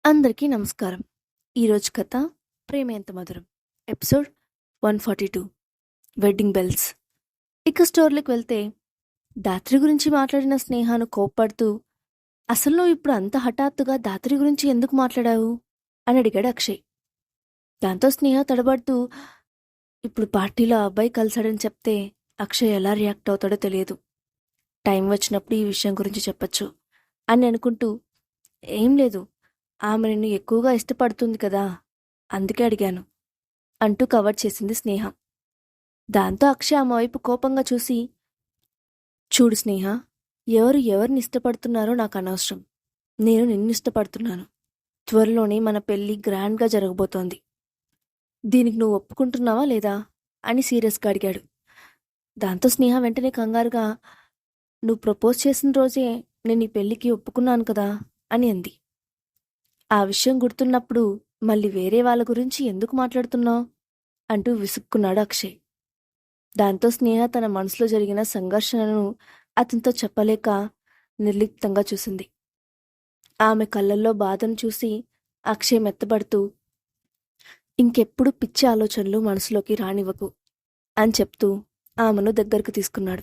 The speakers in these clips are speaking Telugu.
అందరికీ నమస్కారం. ఈరోజు కథ 'ప్రేమ ఎంత మధురం' ఎపిసోడ్ 142 వెడ్డింగ్ బెల్స్. ఇక స్టోర్‌లోకి వెళ్తే దాత్రి గురించి మాట్లాడిన స్నేహను కోప్పడుతూ, "అసలు నువ్వు ఇప్పుడు అంత హఠాత్తుగా దాత్రి గురించి ఎందుకు మాట్లాడావు?" అని అడిగాడు అక్షయ్. దాంతో స్నేహ తడబడుతూ, ఇప్పుడు పార్టీలో ఆ అబ్బాయి కలిశాడని చెప్తే అక్షయ్ ఎలా రియాక్ట్ అవుతాడో తెలియదు. టైం వచ్చినప్పుడు ఈ విషయం గురించి చెప్పొచ్చు అని అనుకుంటూ, "ఏం లేదు, ఆమె నిన్ను ఎక్కువగా ఇష్టపడుతుంది కదా, అందుకే అడిగాను" అంటూ కవర్ చేసింది స్నేహ. దాంతో అక్షయ్ ఆమె వైపు కోపంగా చూసి, "చూడు స్నేహ, ఎవరు ఎవరిని ఇష్టపడుతున్నారో నాకు అనవసరం. నేను నిన్ను ఇష్టపడుతున్నాను. త్వరలోనే మన పెళ్లి గ్రాండ్గా జరగబోతోంది. దీనికి నువ్వు ఒప్పుకుంటున్నావా లేదా అని సీరియస్గా అడిగాడు. దాంతో స్నేహ వెంటనే కంగారుగా, "నువ్వు ప్రపోజ్ చేసిన రోజే నేను ఈ పెళ్లికి ఒప్పుకున్నాను కదా" అని అంది. "ఆ విషయం గుర్తున్నప్పుడు మళ్ళీ వేరే వాళ్ళ గురించి ఎందుకు మాట్లాడుతున్నావు?" అంటూ విసుక్కున్నాడు అక్షయ్. దాంతో స్నేహ తన మనసులో జరిగిన సంఘర్షణను అతనితో చెప్పలేక నిర్లిప్తంగా చూసింది. ఆమె కళ్ళల్లో బాధను చూసి అక్షయ్ మెత్తబడుతూ, "ఇంకెప్పుడు పిచ్చి ఆలోచనలు మనసులోకి రానివ్వకు" అని చెప్తూ ఆమెను దగ్గరకు తీసుకున్నాడు.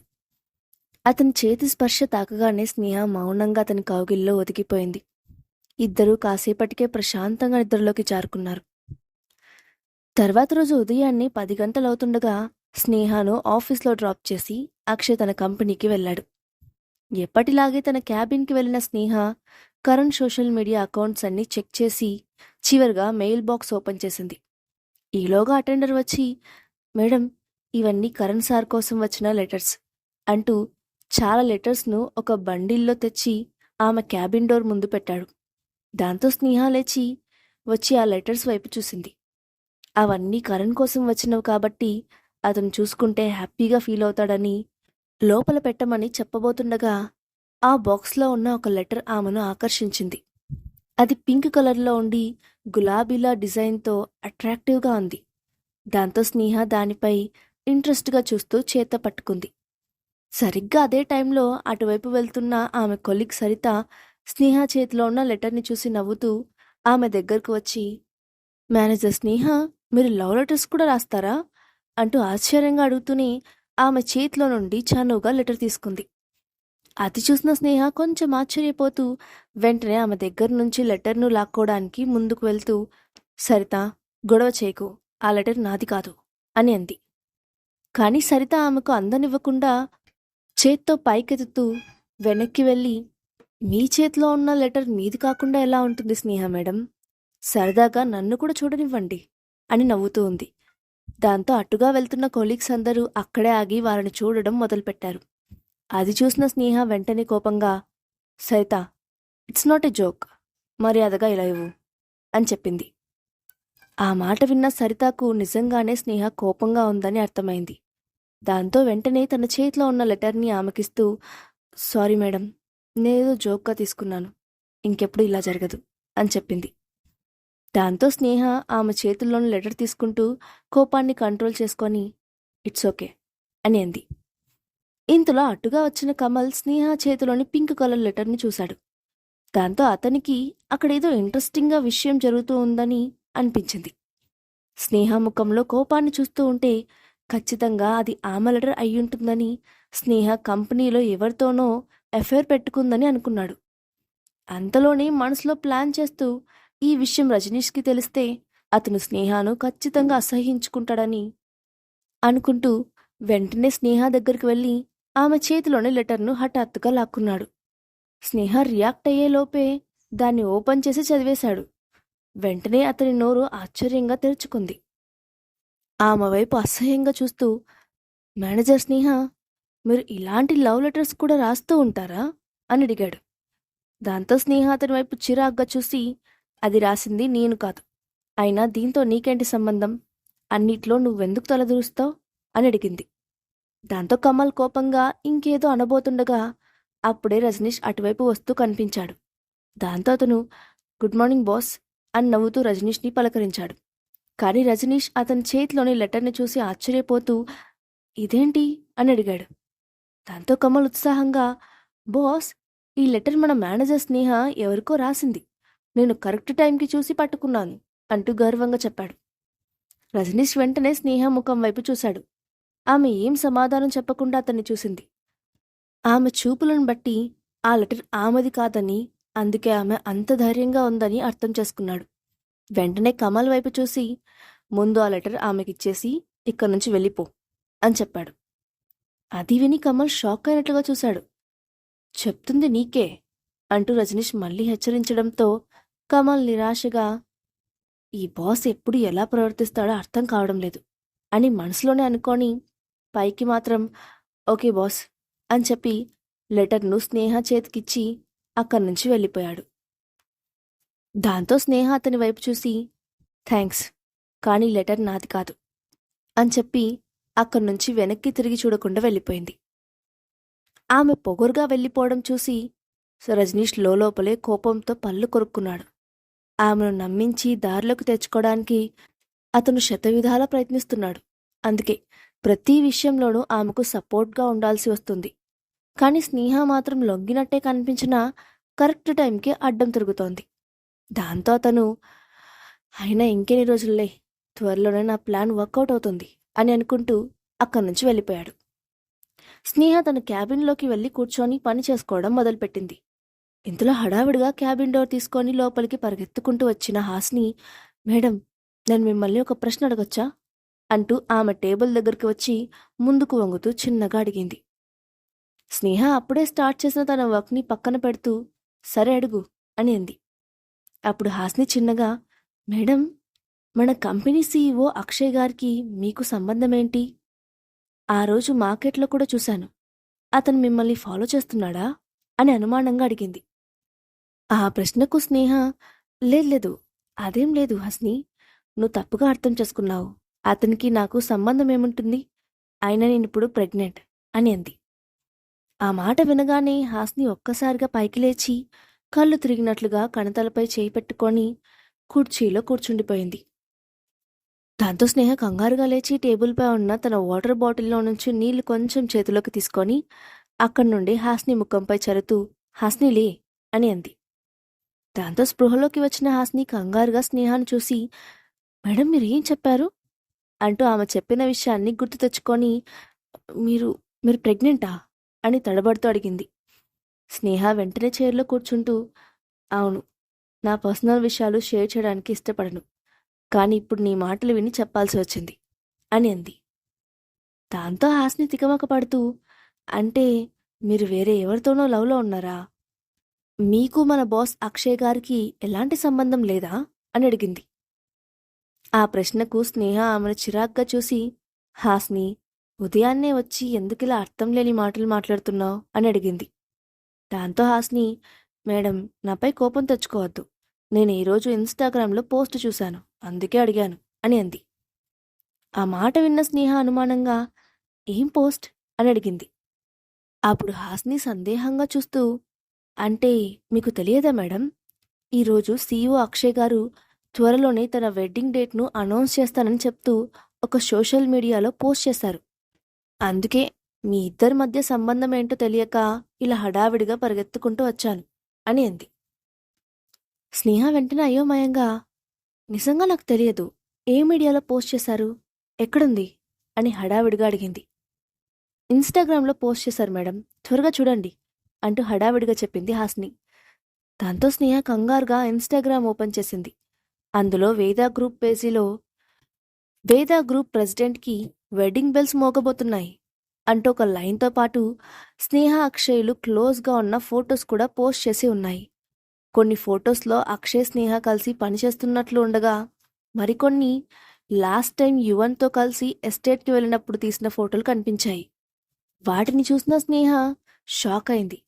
అతని చేతి స్పర్శ తాకగానే స్నేహ మౌనంగా అతని కౌగిల్లో ఒదిగిపోయింది. ఇద్దరూ కాసేపటికే ప్రశాంతంగా నిద్రలోకి జారుకున్నారు. తర్వాత రోజు ఉదయాన్నే 10 గంటలవుతుండగా స్నేహను ఆఫీస్లో డ్రాప్ చేసి అక్షయ్ తన కంపెనీకి వెళ్ళాడు. ఎప్పటిలాగే తన క్యాబిన్కి వెళ్ళిన స్నేహ కరణ్ సోషల్ మీడియా అకౌంట్స్ అన్ని చెక్ చేసి చివరిగా మెయిల్ బాక్స్ ఓపెన్ చేసింది. ఈలోగా అటెండర్ వచ్చి, "మేడం, ఇవన్నీ కరణ్ సార్ కోసం వచ్చిన లెటర్స్" అంటూ చాలా లెటర్స్ను ఒక బండిల్లో తెచ్చి ఆమె క్యాబిన్ డోర్ ముందు పెట్టాడు. దాంతో స్నేహ లేచి వచ్చి ఆ లెటర్స్ వైపు చూసింది. అవన్నీ కరణ్ కోసం వచ్చినవి కాబట్టి అతను చూసుకుంటే హ్యాపీగా ఫీల్ అవుతాడని లోపల పెట్టమని చెప్పబోతుండగా ఆ బాక్స్లో ఉన్న ఒక లెటర్ ఆమెను ఆకర్షించింది. అది పింక్ కలర్లో ఉండి గులాబీలా డిజైన్తో అట్రాక్టివ్గా ఉంది. దాంతో స్నేహ దానిపై ఇంట్రెస్ట్గా చూస్తూ చేత పట్టుకుంది. సరిగ్గా అదే టైంలో అటువైపు వెళ్తున్న ఆమె కొలీగ్ సరిత స్నేహ చేతిలో ఉన్న లెటర్ని చూసి నవ్వుతూ ఆమె దగ్గరకు వచ్చి, "మేనేజర్ స్నేహ, మీరు లవ్ లెటర్స్ కూడా రాస్తారా?" అంటూ ఆశ్చర్యంగా అడుగుతూనే ఆమె చేతిలో నుండి చనువుగా లెటర్ తీసుకుంది. అది చూసిన స్నేహ కొంచెం ఆశ్చర్యపోతూ వెంటనే ఆమె దగ్గర నుంచి లెటర్ను లాక్కోవడానికి ముందుకు వెళ్తూ, "సరిత, గొడవ చేయకు, ఆ లెటర్ నాది కాదు" అని అంది. కానీ సరిత ఆమెకు అందనివ్వకుండా చేత్తో పైకెత్తుతూ వెనక్కి వెళ్ళి, "మీ చేతిలో ఉన్న లెటర్ మీది కాకుండా ఎలా ఉంటుంది స్నేహ మేడం? సరదాగా నన్ను కూడా చూడనివ్వండి" అని నవ్వుతూ ఉంది. దాంతో అటుగా వెళ్తున్న కొలీగ్స్ అందరూ అక్కడే ఆగి వారిని చూడడం మొదలుపెట్టారు. అది చూసిన స్నేహ వెంటనే కోపంగా, "Saritha, it's not a joke, మర్యాదగా ఇలా ఇవ్వు" అని చెప్పింది. ఆ మాట విన్న సరితకు నిజంగానే స్నేహ కోపంగా ఉందని అర్థమైంది. దాంతో వెంటనే తన చేతిలో ఉన్న లెటర్ని ఆమెకిస్తూ, "సారీ మేడం, నేనేదో జోక్గా తీసుకున్నాను, ఇంకెప్పుడు ఇలా జరగదు" అని చెప్పింది. దాంతో స్నేహ ఆమె చేతుల్లోని లెటర్ తీసుకుంటూ కోపాన్ని కంట్రోల్ చేసుకొని, "ఇట్స్ ఓకే" అని అంది. ఇంతలో అటుగా వచ్చిన కమల్ స్నేహ చేతిలోని పింక్ కలర్ లెటర్ని చూశాడు. దాంతో అతనికి అక్కడేదో ఇంట్రెస్టింగ్గా విషయం జరుగుతూ ఉందని అనిపించింది. స్నేహ ముఖంలో కోపాన్ని చూస్తూ ఉంటే ఖచ్చితంగా అది ఆమె లెటర్ అయ్యుంటుందని, స్నేహ కంపెనీలో ఎవరితోనో అఫైర్ పెట్టుకుందని అనుకున్నాడు. అంతలోనే మనసులో ప్లాన్ చేస్తూ ఈ విషయం రజనీష్కి తెలిస్తే అతను స్నేహను ఖచ్చితంగా అసహ్యించుకుంటాడని అనుకుంటూ వెంటనే స్నేహ దగ్గరికి వెళ్ళి ఆమె చేతిలోని లెటర్ను హఠాత్తుగా లాక్కున్నాడు. స్నేహ రియాక్ట్ అయ్యేలోపే దాన్ని ఓపెన్ చేసి చదివేశాడు. వెంటనే అతని నోరు ఆశ్చర్యంగా తెరుచుకుంది. ఆమె వైపు అసహ్యంగా చూస్తూ, "మేనేజర్ స్నేహ, మీరు ఇలాంటి లవ్ లెటర్స్ కూడా రాస్తూ ఉంటారా?" అని అడిగాడు. దాంతో స్నేహ అతని వైపు చిరాగ్గా చూసి, "అది రాసింది నేను కాదు. అయినా దీంతో నీకేంటి సంబంధం? అన్నిట్లో నువ్వెందుకు తలదూరుస్తావు?" అని అడిగింది. దాంతో కమల్ కోపంగా ఇంకేదో అనబోతుండగా అప్పుడే రజనీష్ అటువైపు వస్తూ కనిపించాడు. దాంతో అతను, "గుడ్ మార్నింగ్ బాస్" అని నవ్వుతూ రజనీష్ని పలకరించాడు. కానీ రజనీష్ అతని చేతిలోని లెటర్ని చూసి ఆశ్చర్యపోతూ, "ఇదేంటి?" అని అడిగాడు. దాంతో కమల్ ఉత్సాహంగా, "బాస్, ఈ లెటర్ మన మేనేజర్ స్నేహ ఎవరికో రాసింది. నేను కరెక్ట్ టైంకి చూసి పట్టుకున్నాను అంటూ గర్వంగా చెప్పాడు. రజనీష్ వెంటనే స్నేహ ముఖం వైపు చూశాడు. ఆమె ఏం సమాధానం చెప్పకుండా అతన్ని చూసింది. ఆమె చూపులను బట్టి ఆ లెటర్ ఆమెది కాదని, అందుకే ఆమె అంత ధైర్యంగా ఉందని అర్థం చేసుకున్నాడు. వెంటనే కమల్ వైపు చూసి, ముందు ఆ లెటర్ ఆమెకిచ్చేసి ఇక్కడి నుంచి వెళ్ళిపో అని చెప్పాడు. అది విని కమల్ షాక్ అయినట్లుగా చూశాడు. చెప్తుంది నీకే అంటూ రజనీష్ మళ్ళీ హెచ్చరించడంతో కమల్ నిరాశగా, ఈ బాస్ ఎప్పుడు ఎలా ప్రవర్తిస్తాడో అర్థం కావడం లేదు అని మనసులోనే అనుకొని పైకి మాత్రం ఓకే బాస్ అని చెప్పి లెటర్ను స్నేహ చేతికిచ్చి అక్కడి నుంచి వెళ్ళిపోయాడు. దాంతో స్నేహ అతని వైపు చూసి, థ్యాంక్స్, కానీ లెటర్ నాది కాదు అని చెప్పి అక్కడి నుంచి వెనక్కి తిరిగి చూడకుండా వెళ్ళిపోయింది. ఆమె పొగరుగా వెళ్ళిపోవడం చూసి రజనీష్ లోపలే కోపంతో పళ్ళు కొరుక్కున్నాడు. ఆమెను నమ్మించి దారిలోకి తెచ్చుకోవడానికి అతను శతవిధాలా ప్రయత్నిస్తున్నాడు. అందుకే ప్రతి విషయంలోనూ ఆమెకు సపోర్ట్గా ఉండాల్సి వస్తుంది. కానీ స్నేహ మాత్రం లొంగినట్టే కనిపించినా కరెక్ట్ టైంకి అడ్డం తిరుగుతోంది. దాంతో అతను, అయినా ఇంకెన్ని రోజుల్లే, త్వరలోనే నా ప్లాన్ వర్కౌట్ అవుతుంది అని అనుకుంటూ అక్కడి నుంచి వెళ్ళిపోయాడు. స్నేహ తన క్యాబిన్లోకి వెళ్ళి కూర్చొని పని చేసుకోవడం మొదలుపెట్టింది. ఇంతలో హడావిడిగా క్యాబిన్ డోర్ తీసుకొని లోపలికి పరిగెత్తుకుంటూ వచ్చిన హాస్ని, మేడం, నేను మిమ్మల్ని ఒక ప్రశ్న అడగొచ్చా అంటూ ఆమె టేబుల్ దగ్గరికి వచ్చి ముందుకు వంగుతూ చిన్నగా అడిగింది. స్నేహ అప్పుడే స్టార్ట్ చేసిన తన వర్క్ని పక్కన పెడుతూ, సరే అడుగు అని అంది. అప్పుడు హాస్ని చిన్నగా, మేడం, మన కంపెనీ సీఈఓ అక్షయ్ గారికి మీకు సంబంధమేంటి? ఆ రోజు మార్కెట్లో కూడా చూశాను. అతను మిమ్మల్ని ఫాలో చేస్తున్నాడా అని అనుమానంగా అడిగింది. ఆ ప్రశ్నకు స్నేహ, లేదు, అదేం లేదు హాస్ని, నువ్వు తప్పుగా అర్థం చేసుకున్నావు. అతనికి నాకు సంబంధం ఏముంటుంది? అయినా నేనిప్పుడు ప్రెగ్నెంట్ అని అంది. ఆ మాట వినగానే హాస్ని ఒక్కసారిగా పైకి లేచి కళ్ళు తిరిగినట్లుగా కణతలపై చేయి పెట్టుకొని కుర్చీలో కూర్చుండిపోయింది. దాంతో స్నేహ కంగారుగా లేచి టేబుల్పై ఉన్న తన వాటర్ బాటిల్లో నుంచి నీళ్లు కొంచెం చేతిలోకి తీసుకొని అక్కడి నుండి హాస్ని ముఖంపై చరుతూ, హాస్ని లే అని అంది. దాంతో స్పృహలోకి వచ్చిన హాస్ని కంగారుగా స్నేహాన్ని చూసి, మేడం, మీరేం చెప్పారు అంటూ ఆమె చెప్పిన విషయాన్ని గుర్తు తెచ్చుకొని, మీరు మీరు ప్రెగ్నెంటా అని తడబడుతూ అడిగింది. స్నేహ వెంటనే చైర్లో కూర్చుంటూ, అవును, నా పర్సనల్ విషయాలు షేర్ చేయడానికి ఇష్టపడను, కానీ ఇప్పుడు నీ మాటలు విని చెప్పాల్సి వచ్చింది అని అంది. దాంతో హాస్ని తికమక పడుతూ, అంటే మీరు వేరే ఎవరితోనో లవ్లో ఉన్నారా? మీకు మన బాస్ అక్షయ్ గారికి ఎలాంటి సంబంధం లేదా అని అడిగింది. ఆ ప్రశ్నకు స్నేహ ఆమెను చిరాగ్గా చూసి, హాస్ని, ఉదయాన్నే వచ్చి ఎందుకిలా అర్థం లేని మాటలు మాట్లాడుతున్నావు అని అడిగింది. దాంతో హాస్ని, మేడం, నాపై కోపం తెచ్చుకోవద్దు, నేను ఈరోజు ఇన్స్టాగ్రామ్లో పోస్ట్ చూశాను, అందుకే అడిగాను అని అంది. ఆ మాట విన్న స్నేహ అనుమానంగా, ఏం పోస్ట్ అని అడిగింది. అప్పుడు హాస్ని సందేహంగా చూస్తూ, అంటే మీకు తెలియదా మేడం, ఈరోజు సీఈఓ అక్షయ్ గారు త్వరలోనే తన వెడ్డింగ్ డేట్ను అనౌన్స్ చేస్తానని చెప్తూ ఒక సోషల్ మీడియాలో పోస్ట్ చేశారు. అందుకే మీ ఇద్దరి మధ్య సంబంధం ఏంటో తెలియక ఇలా హడావిడిగా పరిగెత్తుకుంటూ వచ్చాను అని అంది. స్నేహ వెంటనే అయోమయంగా, నిజంగా నాకు తెలియదు, ఏ మీడియాలో పోస్ట్ చేశారు, ఎక్కడుంది అని హడావిడిగా అడిగింది. ఇన్స్టాగ్రామ్లో పోస్ట్ చేశారు మేడం, త్వరగా చూడండి అంటూ హడావిడిగా చెప్పింది హాస్ని. దాంతో స్నేహ కంగారుగా ఇన్స్టాగ్రామ్ ఓపెన్ చేసింది. అందులో వేదా గ్రూప్ పేజీలో, వేదా గ్రూప్ ప్రెసిడెంట్కి వెడ్డింగ్ బెల్స్ మోగబోతున్నాయి అంటూ ఒక లైన్తో పాటు స్నేహ అక్షయ్లు క్లోజ్గా ఉన్న ఫొటోస్ కూడా పోస్ట్ చేసి ఉన్నాయి. కొన్ని ఫొటోస్లో అక్షయ్ స్నేహ కలిసి పనిచేస్తున్నట్లు ఉండగా, మరికొన్ని లాస్ట్ టైం యువన్తో కలిసి ఎస్టేట్కి వెళ్ళినప్పుడు తీసిన ఫోటోలు కనిపించాయి. వాటిని చూసిన స్నేహ షాక్ అయింది.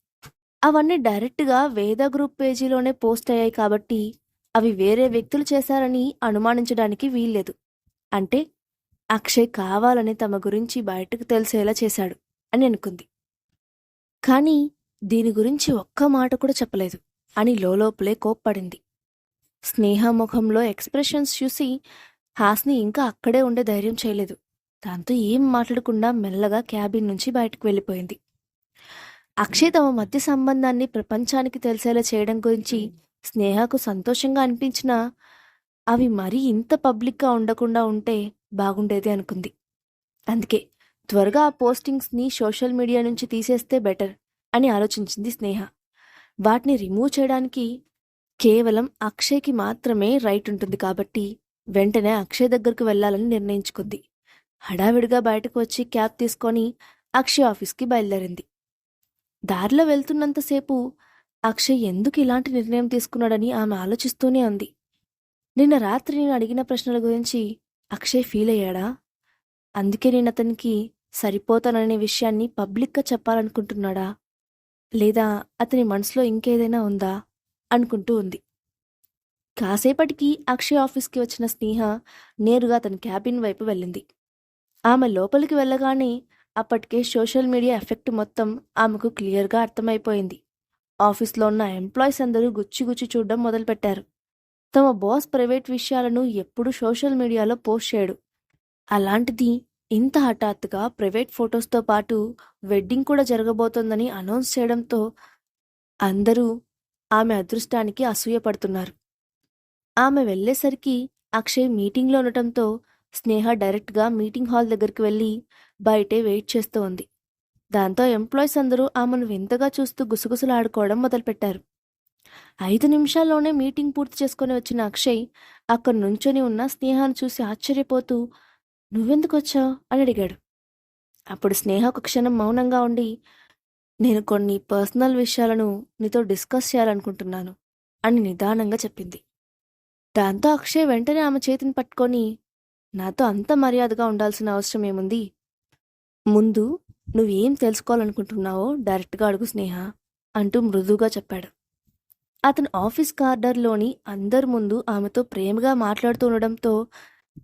అవన్నీ డైరెక్ట్గా వేదా గ్రూప్ పేజీలోనే పోస్ట్ అయ్యాయి కాబట్టి అవి వేరే వ్యక్తులు చేశారని అనుమానించడానికి వీల్లేదు. అంటే అక్షయ్ కావాలని తమ గురించి బయటకు తెలిసేలా చేశాడు అని అనుకుంది. కానీ దీని గురించి ఒక్క మాట కూడా చెప్పలేదు అని లోపలే కోప్పడింది. స్నేహ ముఖంలో ఎక్స్ప్రెషన్స్ చూసి హాస్ని ఇంకా అక్కడే ఉండే ధైర్యం చేయలేదు. దాంతో ఏం మాట్లాడకుండా మెల్లగా క్యాబిన్ నుంచి బయటకు వెళ్ళిపోయింది. అక్షయ్ తమ మధ్య సంబంధాన్ని ప్రపంచానికి తెలిసేలా చేయడం గురించి స్నేహకు సంతోషంగా అనిపించినా అవి మరీ ఇంత పబ్లిక్గా ఉండకుండా ఉంటే బాగుండేది అనుకుంది. అందుకే త్వరగా ఆ పోస్టింగ్స్ని సోషల్ మీడియా నుంచి తీసేస్తే బెటర్ అని ఆలోచించింది స్నేహ. వాటిని రిమూవ్ చేయడానికి కేవలం అక్షయ్కి మాత్రమే రైట్ ఉంటుంది కాబట్టి వెంటనే అక్షయ్ దగ్గరకు వెళ్లాలని నిర్ణయించుకుంది. హడావిడిగా బయటకు వచ్చి క్యాబ్ తీసుకొని అక్షయ్ ఆఫీస్కి బయలుదేరింది. దారిలో వెళ్తున్నంతసేపు అక్షయ్ ఎందుకు ఇలాంటి నిర్ణయం తీసుకున్నాడని ఆమె ఆలోచిస్తూనే ఉంది. నిన్న రాత్రి నేను అడిగిన ప్రశ్నల గురించి అక్షయ్ ఫీల్ అయ్యాడా? అందుకే నేను అతనికి సరిపోతాననే విషయాన్ని పబ్లిక్గా చెప్పాలనుకుంటున్నాడా? లేదా అతని మనసులో ఇంకేదైనా ఉందా అనుకుంటూ ఉంది. కాసేపటికి అక్షయ్ ఆఫీస్కి వచ్చిన స్నేహ నేరుగా తన క్యాబిన్ వైపు వెళ్ళింది. ఆమె లోపలికి వెళ్ళగానే అప్పటికే సోషల్ మీడియా ఎఫెక్ట్ మొత్తం ఆమెకు క్లియర్గా అర్థమైపోయింది. ఆఫీస్లో ఉన్న ఎంప్లాయీస్ అందరూ గుచ్చి చూడడం మొదలుపెట్టారు. తమ బాస్ ప్రైవేట్ విషయాలను ఎప్పుడూ సోషల్ మీడియాలో పోస్ట్ చేయడు. అలాంటిది ఇంత హఠాత్తుగా ప్రైవేట్ ఫొటోస్తో పాటు వెడ్డింగ్ కూడా జరగబోతోందని అనౌన్స్ చేయడంతో అందరూ ఆమె అదృష్టానికి అసూయపడుతున్నారు. ఆమె వెళ్లేసరికి అక్షయ్ మీటింగ్లో ఉండటంతో స్నేహ డైరెక్ట్గా మీటింగ్ హాల్ దగ్గరికి వెళ్ళి బయటే వెయిట్ చేస్తూ ఉంది. దాంతో ఎంప్లాయీస్ అందరూ ఆమెను వింతగా చూస్తూ గుసగుసలాడుకోవడం మొదలుపెట్టారు. 5 నిమిషాల్లోనే మీటింగ్ పూర్తి చేసుకుని వచ్చిన అక్షయ్ అక్కడ నుంచొని ఉన్న స్నేహాను చూసి ఆశ్చర్యపోతూ "నువ్వెందుకొచ్చావు?" అని అడిగాడు. అప్పుడు స్నేహ ఒక క్షణం మౌనంగా ఉండి "నేను కొన్ని పర్సనల్ విషయాలను నీతో డిస్కస్ చేయాలనుకుంటున్నాను" అని నిదానంగా చెప్పింది. దాంతో అక్షయ్ వెంటనే ఆమె చేతిని పట్టుకొని "నాతో అంత మర్యాదగా ఉండాల్సిన అవసరం ఏముంది? ముందు నువ్వేం తెలుసుకోవాలనుకుంటున్నావో డైరెక్ట్గా అడుగు స్నేహ" అంటూ మృదువుగా చెప్పాడు. అతను ఆఫీస్ కార్డర్లోని అందరి ముందు ఆమెతో ప్రేమగా మాట్లాడుతూ ఉండడంతో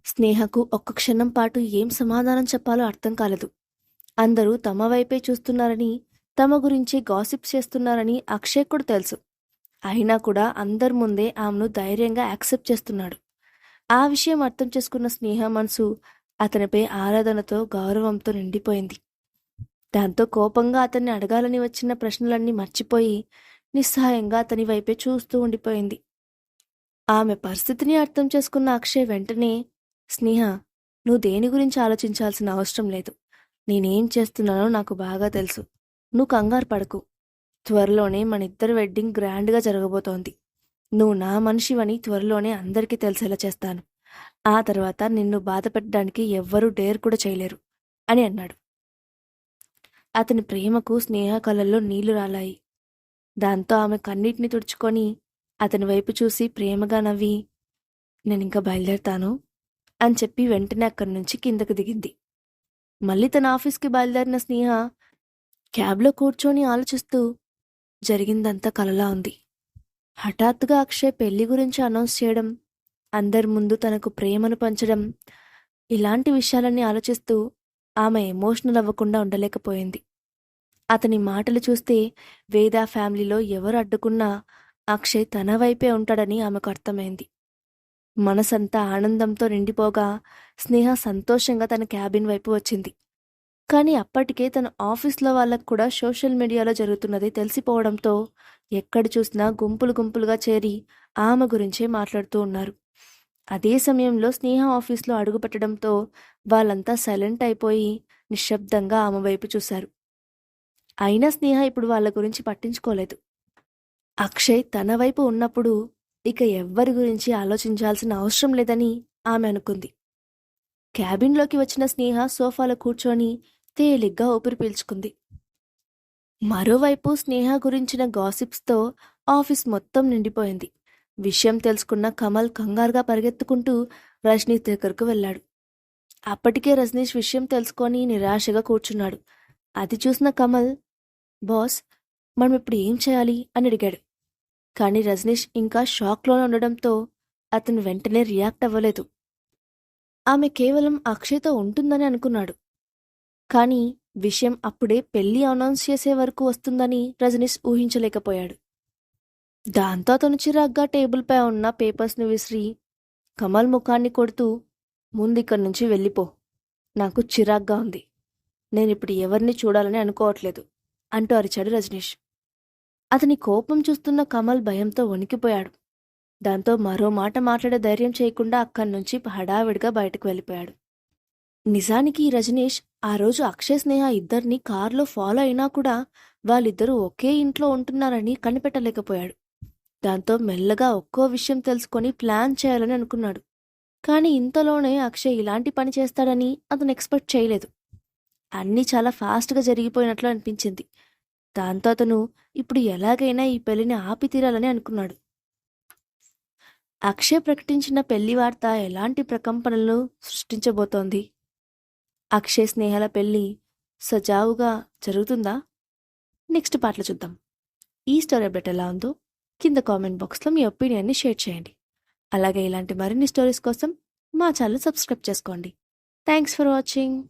స్నేహకు ఒక్క క్షణం పాటు ఏం సమాధానం చెప్పాలో అర్థం కాలేదు. అందరూ తమ వైపే చూస్తున్నారని, తమ గురించి గాసిప్స్ చేస్తున్నారని అక్షయ్ కూడా తెలుసు. అయినా కూడా అందరి ముందే ఆమెను ధైర్యంగా యాక్సెప్ట్ చేస్తున్నాడు. ఆ విషయం అర్థం చేసుకున్న స్నేహ మనసు అతనిపై ఆరాధనతో, గౌరవంతో నిండిపోయింది. దాంతో కోపంగా అతన్ని అడగాలని వచ్చిన ప్రశ్నలన్నీ మర్చిపోయి నిస్సహాయంగా అతని వైపే చూస్తూ ఉండిపోయింది. ఆమె పరిస్థితిని అర్థం చేసుకున్న అక్షయ్ వెంటనే "స్నేహ, నువ్వు దేని గురించి ఆలోచించాల్సిన అవసరం లేదు. నేనేం చేస్తున్నానో నాకు బాగా తెలుసు. నువ్వు కంగారు పడకు. త్వరలోనే మన ఇద్దరి వెడ్డింగ్ గ్రాండ్గా జరగబోతోంది. నువ్వు నా మనిషివని త్వరలోనే అందరికీ తెలిసేలా చేస్తాను. ఆ తర్వాత నిన్ను బాధ పెట్టడానికి ఎవ్వరూ డేర్ కూడా చేయలేరు" అని అన్నాడు. అతని ప్రేమకు స్నేహ కళ్ళల్లో నీళ్లు రాలాయి. దాంతో ఆమె కన్నీటిని తుడుచుకొని అతని వైపు చూసి ప్రేమగా నవ్వి "నేనింక బయలుదేరుతాను" అని చెప్పి వెంటనే అక్కడి నుంచి కిందకు దిగింది. మళ్ళీ తన ఆఫీస్కి బయలుదేరిన స్నేహ క్యాబ్లో కూర్చొని ఆలోచిస్తూ జరిగిందంతా కలలా ఉంది. హఠాత్తుగా అక్షయ్ పెళ్లి గురించి అనౌన్స్ చేయడం, అందరి ముందు తనకు ప్రేమను పంచడం, ఇలాంటి విషయాలన్నీ ఆలోచిస్తూ ఆమె ఎమోషనల్ అవ్వకుండా ఉండలేకపోయింది. అతని మాటలు చూస్తే వేద ఫ్యామిలీలో ఎవరు అడ్డుకున్నా అక్షయ్ తన వైపే ఉంటాడని ఆమెకు అర్థమైంది. మనసంతా ఆనందంతో నిండిపోగా స్నేహ సంతోషంగా తన క్యాబిన్ వైపు వచ్చింది. కానీ అప్పటికే తన ఆఫీస్లో వాళ్ళకు కూడా సోషల్ మీడియాలో జరుగుతున్నది తెలిసిపోవడంతో ఎక్కడ చూసినా గుంపులు గుంపులుగా చేరి ఆమె గురించే మాట్లాడుతూ ఉన్నారు. అదే సమయంలో స్నేహ ఆఫీస్లో అడుగుపెట్టడంతో వాళ్ళంతా సైలెంట్ అయిపోయి నిశ్శబ్దంగా ఆమె వైపు చూశారు. అయినా స్నేహ ఇప్పుడు వాళ్ళ గురించి పట్టించుకోలేదు. అక్షయ్ తన వైపు ఉన్నప్పుడు ఇక ఎవ్వరి గురించి ఆలోచించాల్సిన అవసరం లేదని ఆమె అనుకుంది. క్యాబిన్లోకి వచ్చిన స్నేహ సోఫాలో కూర్చొని తేలిగ్గా ఊపిరి పీల్చుకుంది. మరోవైపు స్నేహ గురించిన గాసిప్స్తో ఆఫీస్ మొత్తం నిండిపోయింది. విషయం తెలుసుకున్న కమల్ కంగారుగా పరిగెత్తుకుంటూ రజనీష్ దగ్గరకు వెళ్ళాడు. అప్పటికే రజనీష్ విషయం తెలుసుకొని నిరాశగా కూర్చున్నాడు. అది చూసిన కమల్ "బాస్, మనం ఇప్పుడు ఏం చేయాలి?" అని అడిగాడు. కానీ రజనీష్ ఇంకా షాక్లోనే ఉండడంతో అతను వెంటనే రియాక్ట్ అవ్వలేదు. ఆమె కేవలం అక్షయ్తో ఉంటుందని అనుకున్నాడు. కానీ విషయం అప్పుడే పెళ్లి అనౌన్స్ చేసే వరకు వస్తుందని రజనీష్ ఊహించలేకపోయాడు. దాంతో అతను చిరాగ్గా టేబుల్పై ఉన్న పేపర్స్ని విసిరి కమల్ ముఖాన్ని కొడుతూ "ముందిక్కడి నుంచి వెళ్ళిపో. నాకు చిరాగ్గా ఉంది. నేనిప్పుడు ఎవరిని చూడాలని అనుకోవట్లేదు" అంటూ అరిచాడు రజనీష్. అతని కోపం చూస్తున్న కమల్ భయంతో వణికిపోయాడు. దాంతో మరో మాట మాట్లాడే ధైర్యం చేయకుండా అక్కడి నుంచి హడావిడిగా బయటకు వెళ్ళిపోయాడు. నిజానికి రజనీష్ ఆ రోజు అక్షయ్ స్నేహ ఇద్దరిని కారులో ఫాలో అయినా కూడా వాళ్ళిద్దరూ ఒకే ఇంట్లో ఉంటున్నారని కనిపెట్టలేకపోయాడు. దాంతో మెల్లగా ఒక్కో విషయం తెలుసుకొని ప్లాన్ చేయాలని అనుకున్నాడు. కానీ ఇంతలోనే అక్షయ్ ఇలాంటి పని చేస్తాడని అతను ఎక్స్పెక్ట్ చేయలేదు. అన్నీ చాలా ఫాస్ట్గా జరిగిపోయినట్లు అనిపించింది. దాంతో అతను ఇప్పుడు ఎలాగైనా ఈ పెళ్లిని ఆపి తీరాలని అనుకున్నాడు. అక్షయ్ ప్రకటించిన పెళ్లి వార్త ఎలాంటి ప్రకంపనలు సృష్టించబోతోంది? అక్షయ్ స్నేహల పెళ్లి సజావుగా జరుగుతుందా? నెక్స్ట్ పార్ట్లో చూద్దాం. ఈ స్టోరీ అప్డేట్ ఎలా ఉందో కింద కామెంట్ బాక్స్లో మీ ఒపీనియన్ని షేర్ చేయండి. అలాగే ఇలాంటి మరిన్ని స్టోరీస్ కోసం మా ఛానల్ సబ్స్క్రైబ్ చేసుకోండి. Thanks for watching.